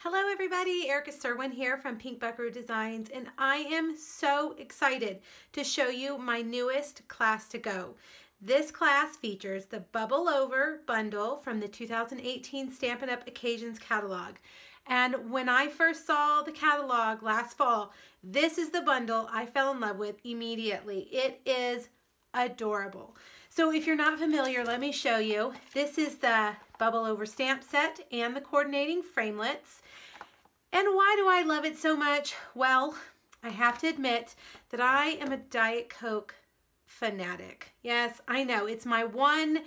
Hello everybody, Erica Serwin here from Pink Buckaroo Designs, and I am so excited to show you my newest class to go. This class features the Bubble Over bundle from the 2018 Stampin' Up! Occasions catalog. And when I first saw the catalog last fall, this is the bundle I fell in love with immediately. It is adorable. So if you're not familiar, let me show you. This is the Bubble Over stamp set and the coordinating framelits. And why do I love it so much? Well, I have to admit that I am a Diet Coke fanatic. Yes, I know, it's my one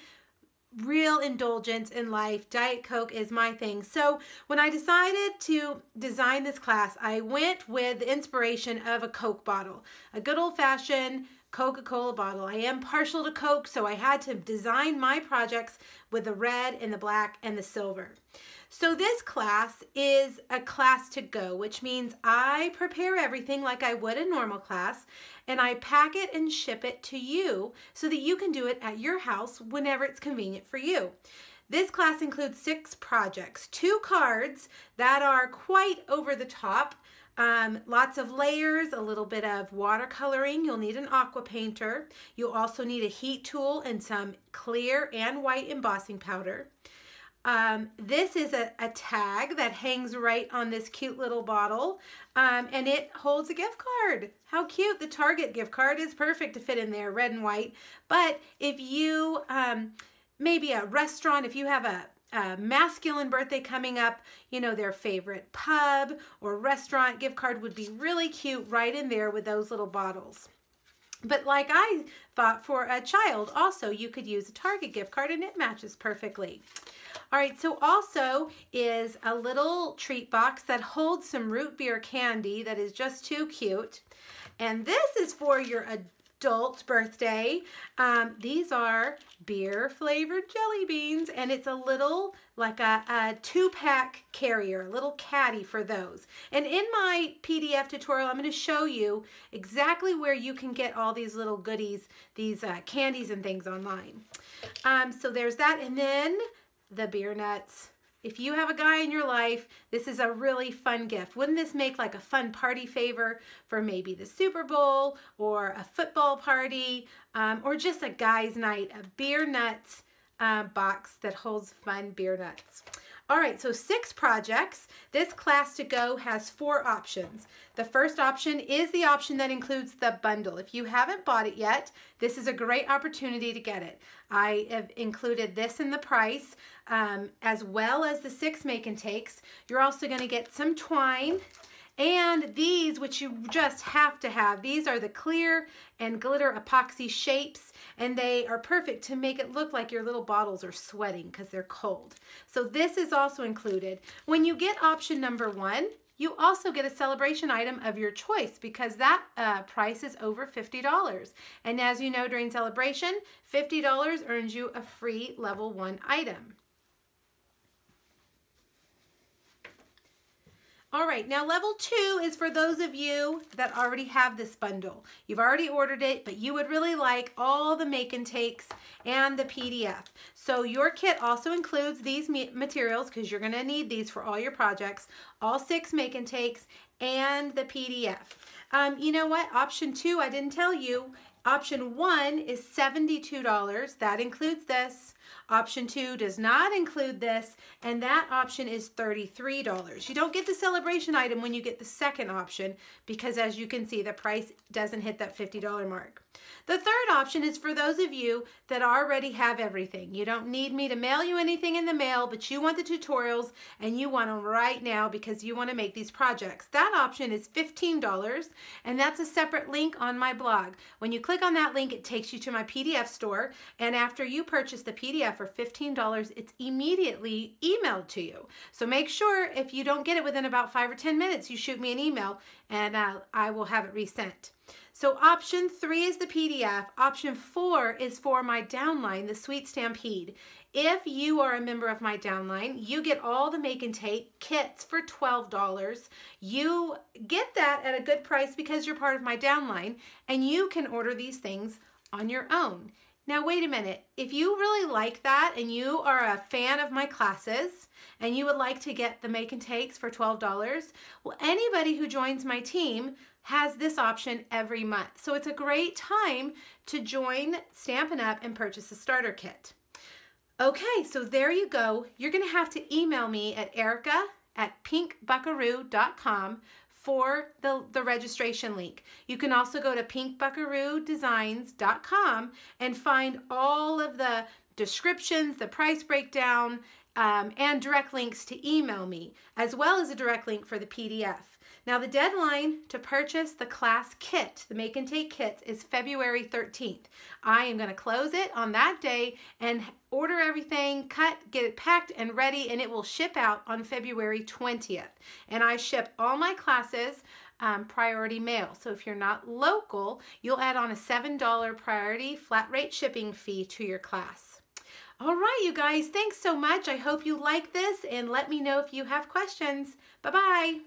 real indulgence in life. Diet Coke is my thing. So when I decided to design this class, I went with the inspiration of a Coke bottle, a good old-fashioned Coca-Cola bottle. I am partial to Coke, so I had to design my projects with the red and the black and the silver. So this class is a class to go, which means I prepare everything like I would a normal class, and I pack it and ship it to you so that you can do it at your house whenever it's convenient for you. This class includes 6 projects, 2 cards that are quite over the top, lots of layers, a little bit of watercoloring. You'll need an aqua painter. You'll also need a heat tool and some clear and white embossing powder. This is a tag that hangs right on this cute little bottle, and it holds a gift card. How cute. The Target gift card is perfect to fit in there, red and white. But if you, maybe a restaurant, if you have a masculine birthday coming up, you know, their favorite pub or restaurant gift card would be really cute right in there with those little bottles. But like I thought, for a child also, you could use a Target gift card and it matches perfectly. All right, so also is a little treat box that holds some root beer candy that is just too cute. And this is for your adult birthday. These are beer flavored jelly beans, and it's a little, like a 2-pack carrier, a little caddy for those. And in my PDF tutorial, I'm going to show you exactly where you can get all these little goodies, these candies and things online. So there's that, and then the beer nuts. If you have a guy in your life, this is a really fun gift. Wouldn't this make like a fun party favor for maybe the Super Bowl or a football party, or just a guy's night, a beer nuts box that holds fun beer nuts. All right, so 6 projects. This class to go has 4 options. The first option is the option that includes the bundle. If you haven't bought it yet, this is a great opportunity to get it. I have included this in the price, as well as the 6 make and takes. You're also going to get some twine. And these, which you just have to have, these are the clear and glitter epoxy shapes, and they are perfect to make it look like your little bottles are sweating because they're cold. So this is also included. When you get option number 1, you also get a celebration item of your choice because that price is over $50. And as you know, during celebration, $50 earns you a free level 1 item. All right, now level 2 is for those of you that already have this bundle. You've already ordered it, but you would really like all the make and takes and the PDF. So your kit also includes these materials because you're gonna need these for all your projects, all 6 make and takes and the PDF. You know what, option 2, I didn't tell you. Option 1 is $72. That includes this. Option 2 does not include this, and that option is $33. You don't get the celebration item when you get the second option because, as you can see, the price doesn't hit that $50 mark. The third option is for those of you that already have everything. You don't need me to mail you anything in the mail, but you want the tutorials and you want them right now because you want to make these projects. That option is $15, and that's a separate link on my blog. When you click on that link, it takes you to my PDF store, and after you purchase the PDF for $15, it's immediately emailed to you. So make sure if you don't get it within about 5 or 10 minutes, you shoot me an email and I will have it resent. So option 3 is the PDF. Option 4 is for my downline, the Sweet Stampede. If you are a member of my downline, you get all the make and take kits for $12. You get that at a good price because you're part of my downline, and you can order these things on your own. Now wait a minute, if you really like that and you are a fan of my classes and you would like to get the Make and Takes for $12, well, anybody who joins my team has this option every month. So it's a great time to join Stampin' Up! And purchase a starter kit. Okay, so there you go. You're gonna have to email me at erica@pinkbuckaroo.com for the registration link. You can also go to pinkbuckaroodesigns.com and find all of the descriptions, the price breakdown, and direct links to email me, as well as a direct link for the PDF. Now the deadline to purchase the class kit, the Make and Take kits, is February 13th. I am going to close it on that day and order everything, get it packed and ready, and it will ship out on February 20th. And I ship all my classes priority mail. So if you're not local, you'll add on a $7 priority flat rate shipping fee to your class. All right, you guys, thanks so much. I hope you like this, and let me know if you have questions. Bye-bye.